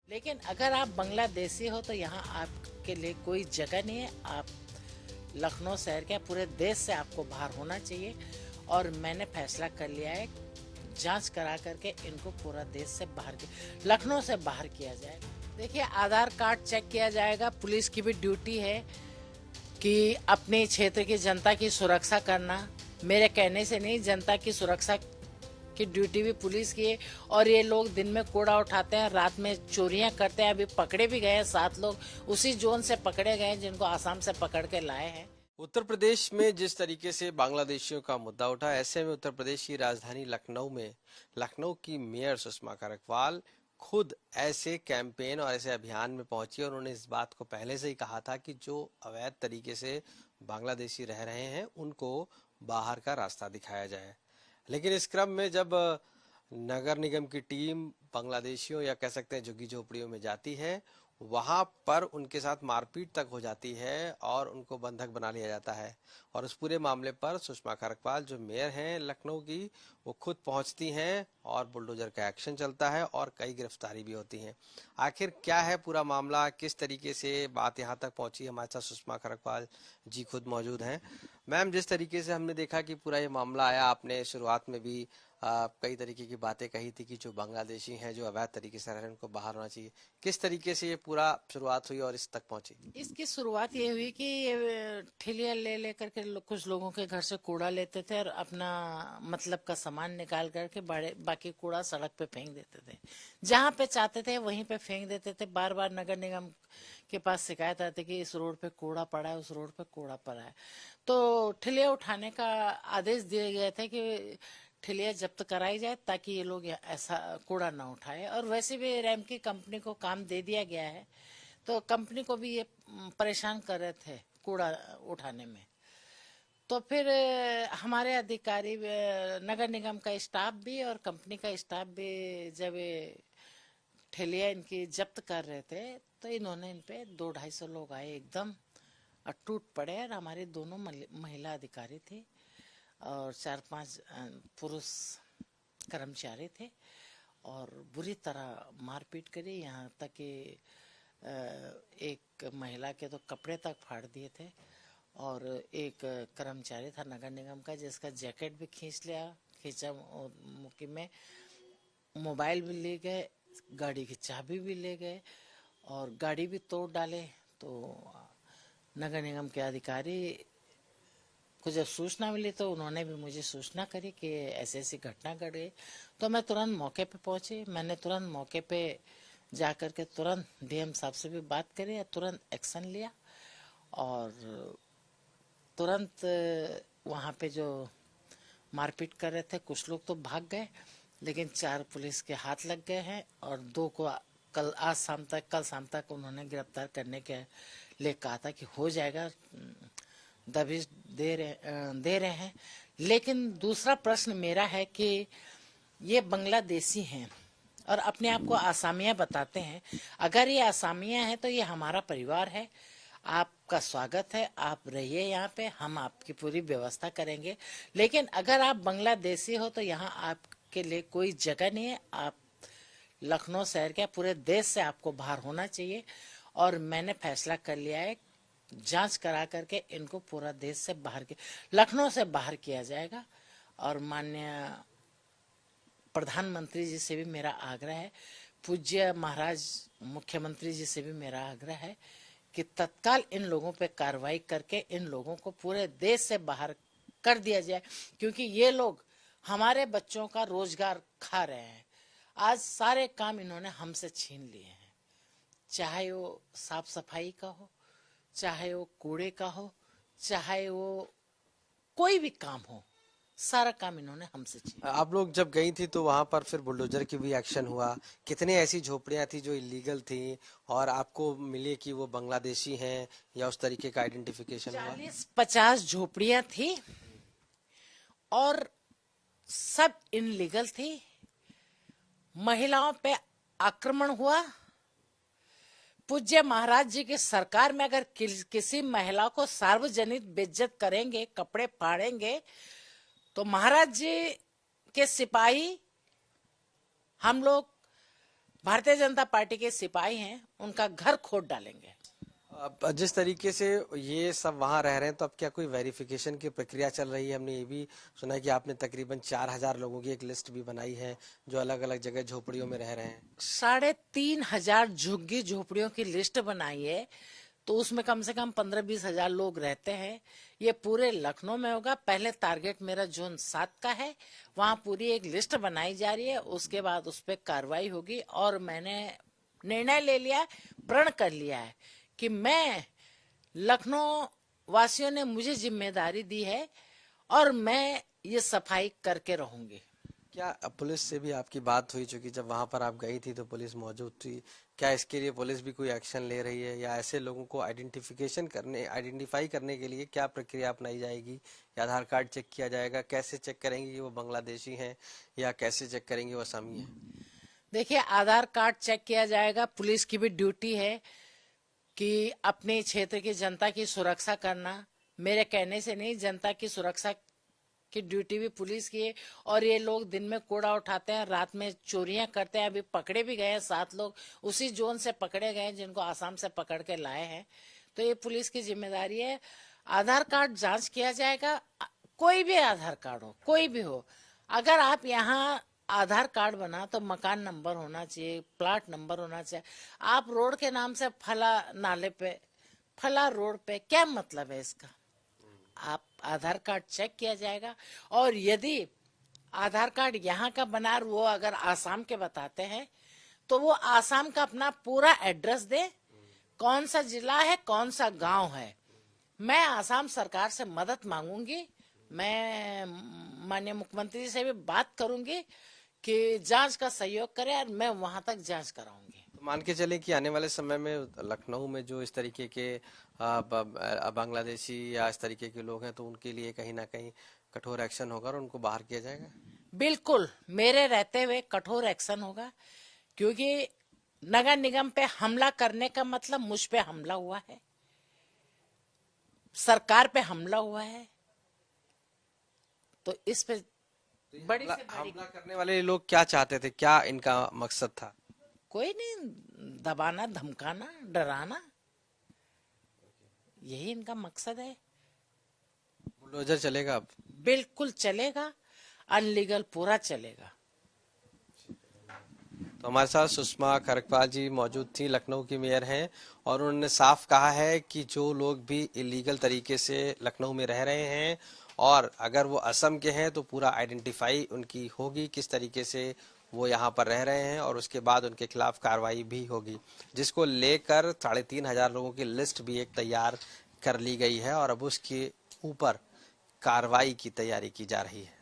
लेकिन अगर आप बांग्लादेशी हो तो यहाँ आपके लिए कोई जगह नहीं है। आप लखनऊ शहर के, पूरे देश से आपको बाहर होना चाहिए। और मैंने फैसला कर लिया है, जांच करा करके इनको पूरा देश से बाहर, लखनऊ से बाहर किया जाएगा। देखिए, आधार कार्ड चेक किया जाएगा। पुलिस की भी ड्यूटी है कि अपने क्षेत्र की जनता की सुरक्षा करना। मेरे कहने से नहीं, जनता की सुरक्षा की ड्यूटी भी पुलिस की है। और ये लोग दिन में कूड़ा उठाते हैं, रात में चोरियां करते हैं। अभी पकड़े भी गए हैं 7 लोग, उसी जोन से पकड़े गए हैं जिनको आसाम से पकड़ के लाए हैं। उत्तर प्रदेश में जिस तरीके से बांग्लादेशियों का मुद्दा उठा, ऐसे में उत्तर प्रदेश की राजधानी लखनऊ में लखनऊ की मेयर सुषमा करकवाल खुद ऐसे कैंपेन और ऐसे अभियान में पहुंची और उन्होंने इस बात को पहले से ही कहा था कि जो अवैध तरीके से बांग्लादेशी रह रहे हैं उनको बाहर का रास्ता दिखाया जाए। लेकिन इस क्रम में जब नगर निगम की टीम बांग्लादेशियों या कह सकते हैं झुग्गी झोपड़ियों में जाती है, वहां पर उनके साथ मारपीट तक हो जाती है और उनको बंधक बना लिया जाता है। और उस पूरे मामले पर सुषमा करकवाल जो मेयर हैं लखनऊ की, वो खुद पहुंचती हैं और बुलडोजर का एक्शन चलता है और कई गिरफ्तारी भी होती हैं। आखिर क्या है पूरा मामला, किस तरीके से बात यहां तक पहुंची, हमारे साथ सुषमा करकवाल जी खुद मौजूद हैं। मैम, जिस तरीके से हमने देखा कि पूरा ये मामला आया, आपने शुरुआत में भी कई तरीके की बातें कही थी कि जो बांग्लादेशी हैं जो अवैध तरीके से रह रहे हैं उनको बाहर होना चाहिए। किस तरीके से ये पूरा शुरुआत हुई और इस तक पहुंची? इसकी शुरुआत ये हुई कि ये ठेलिया ले लेकर के कुछ लोगों के घर से कूड़ा लेते थे और अपना मतलब का सामान निकाल करके बड़े बाकी कूड़ा सड़क पे फेंक देते थे। जहाँ पे चाहते थे वहीं पे फेंक देते थे। बार बार नगर निगम के पास शिकायत आती कि इस रोड पे कूड़ा पड़ा है, उस रोड पे कूड़ा पड़ा है। तो ठेलिया उठाने का आदेश दिए गए थे कि ठेलिया जब्त कराई जाए ताकि ये लोग ऐसा कूड़ा ना उठाए। और वैसे भी रैम की कंपनी को काम दे दिया गया है, तो कंपनी को भी ये परेशान कर रहे थे कूड़ा उठाने में। तो फिर हमारे अधिकारी, नगर निगम का स्टाफ भी और कंपनी का स्टाफ भी जब ठेलिया इनकी जब्त कर रहे थे, तो इन्होंने इन पे 200-250 लोग आए, एकदम और टूट पड़े। और हमारी दोनों महिला अधिकारी थी और 4-5 पुरुष कर्मचारी थे और बुरी तरह मारपीट करी। यहाँ तक कि एक महिला के तो कपड़े तक फाड़ दिए थे। और एक कर्मचारी था नगर निगम का जिसका जैकेट भी खींचा मुक्की में। मोबाइल भी ले गए, गाड़ी की चाबी भी ले गए और गाड़ी भी तोड़ डाले। तो नगर निगम के अधिकारी को जब सूचना मिली तो उन्होंने भी मुझे सूचना करी कि ऐसी ऐसी घटना घट गई। तो मैं तुरंत मौके पे पहुंची। मैंने तुरंत मौके पे जा कर के तुरंत डीएम साहब से भी बात करी, तुरंत एक्शन लिया और तुरंत वहाँ पे जो मारपीट कर रहे थे कुछ लोग तो भाग गए, लेकिन 4 पुलिस के हाथ लग गए हैं और 2 को कल शाम तक उन्होंने गिरफ्तार करने के लिए कहा था कि हो जाएगा, दबिश दे रहे हैं। लेकिन दूसरा प्रश्न मेरा है कि ये बांग्लादेशी हैं और अपने आप को आसामिया बताते हैं। अगर ये आसामिया हैं तो ये हमारा परिवार है, आपका स्वागत है, आप रहिए यहाँ पे, हम आपकी पूरी व्यवस्था करेंगे। लेकिन अगर आप बांग्लादेशी हो तो यहाँ आपके लिए कोई जगह नहीं है। आप लखनऊ शहर के, पूरे देश से आपको बाहर होना चाहिए। और मैंने फैसला कर लिया है, जांच करा करके इनको पूरा देश से बाहर, लखनऊ से बाहर किया जाएगा। और माननीय प्रधानमंत्री जी से भी मेरा आग्रह है, पूज्य महाराज मुख्यमंत्री जी से भी मेरा आग्रह है कि तत्काल इन लोगों पे कार्रवाई करके इन लोगों को पूरे देश से बाहर कर दिया जाए। क्योंकि ये लोग हमारे बच्चों का रोजगार खा रहे हैं। आज सारे काम इन्होंने हमसे छीन लिए हैं, चाहे वो साफ सफाई का हो, चाहे वो कूड़े का हो, चाहे वो कोई भी काम हो, सारा काम इन्होंने हमसे छीना। आप लोग जब गई थी तो वहां पर फिर बुलडोजर की भी एक्शन हुआ। कितने ऐसी झोपड़ियां थी जो इलीगल थी और आपको मिले कि वो बांग्लादेशी हैं या उस तरीके का आइडेंटिफिकेशन हुआ? 40-50 झोपड़ियां थी और सब इनलीगल थी। महिलाओं पे आक्रमण हुआ। पूज्य महाराज जी की सरकार में अगर किसी महिला को सार्वजनिक बेइज्जत करेंगे, कपड़े फाड़ेंगे, तो महाराज जी के सिपाही हम लोग भारतीय जनता पार्टी के सिपाही हैं, उनका घर खोद डालेंगे। अब जिस तरीके से ये सब वहां रह रहे हैं, तो अब क्या कोई वेरिफिकेशन की प्रक्रिया चल रही है? हमने ये भी सुना है कि आपने तकरीबन 4000 लोगों की एक लिस्ट भी बनाई है जो अलग अलग जगह झोपड़ियों में रह रहे हैं। 3,500 झुग्गी झोपड़ियों की लिस्ट बनाई है, तो उसमें कम से कम 15-20 हजार लोग रहते हैं। ये पूरे लखनऊ में होगा। पहले टारगेट मेरा जोन 7 का है, वहां पूरी एक लिस्ट बनाई जा रही है, उसके बाद उस पर कार्रवाई होगी। और मैंने निर्णय ले लिया, प्रण कर लिया है कि मैं, लखनऊ वासियों ने मुझे जिम्मेदारी दी है और मैं ये सफाई करके रहूंगी। क्या पुलिस से भी आपकी बात हुई? चूंकि जब वहां पर आप गई थी तो पुलिस मौजूद थी, क्या इसके लिए पुलिस भी कोई एक्शन ले रही है, या ऐसे लोगों को आइडेंटिफाई करने के लिए क्या प्रक्रिया अपनाई जाएगी? या आधार कार्ड चेक किया जाएगा? कैसे चेक करेंगे कि वो बांग्लादेशी हैं, या कैसे चेक करेंगे वो असमी हैं? देखिए, आधार कार्ड चेक किया जाएगा। पुलिस की भी ड्यूटी है कि अपने क्षेत्र की जनता की सुरक्षा करना। मेरे कहने से नहीं, जनता की सुरक्षा की ड्यूटी भी पुलिस की है। और ये लोग दिन में कूड़ा उठाते हैं, रात में चोरियां करते हैं। अभी पकड़े भी गए हैं 7 लोग, उसी जोन से पकड़े गए हैं जिनको आसाम से पकड़ के लाए हैं। तो ये पुलिस की जिम्मेदारी है। आधार कार्ड जांच किया जाएगा, कोई भी आधार कार्ड हो, कोई भी हो। अगर आप यहाँ आधार कार्ड बना तो मकान नंबर होना चाहिए, प्लाट नंबर होना चाहिए। आप रोड के नाम से फला नाले पे, फला रोड पे, क्या मतलब है इसका? आप आधार कार्ड चेक किया जाएगा। और यदि आधार कार्ड यहाँ का बना और वो अगर आसाम के बताते हैं, तो वो आसाम का अपना पूरा एड्रेस दे, कौन सा जिला है, कौन सा गांव है। मैं आसाम सरकार से मदद मांगूंगी। मैं माननीय मुख्यमंत्री से भी बात करूंगी कि जांच का सहयोग करें, और मैं वहां तक जांच कराऊंगी। तो मान के चले कि आने वाले समय में लखनऊ में जो इस तरीके के बांग्लादेशी या इस तरीके के लोग हैं, तो उनके लिए कहीं ना कहीं कठोर एक्शन होगा और उनको बाहर किया जाएगा। बिल्कुल, मेरे रहते हुए कठोर एक्शन होगा, क्योंकि नगर निगम पे हमला करने का मतलब मुझ पे हमला हुआ है, सरकार पे हमला हुआ है। तो इस पे बड़ी से बड़ी हमला करने वाले लोग क्या चाहते थे? क्या इनका मकसद था? कोई नहीं, दबाना, धमकाना, डराना, यही इनका मकसद है। बुलडोजर चलेगा अब? बिल्कुल चलेगा, अनलीगल पूरा चलेगा। तो हमारे साथ सुषमा खरकपाल जी मौजूद थी, लखनऊ की मेयर हैं, और उन्होंने साफ कहा है कि जो लोग भी इलीगल तरीके से लखनऊ में रह रहे हैं और अगर वो असम के हैं तो पूरा आइडेंटिफाई उनकी होगी, किस तरीके से वो यहाँ पर रह रहे हैं, और उसके बाद उनके खिलाफ कार्रवाई भी होगी, जिसको लेकर 3500 लोगों की लिस्ट भी एक तैयार कर ली गई है और अब उसके ऊपर कार्रवाई की तैयारी की जा रही है।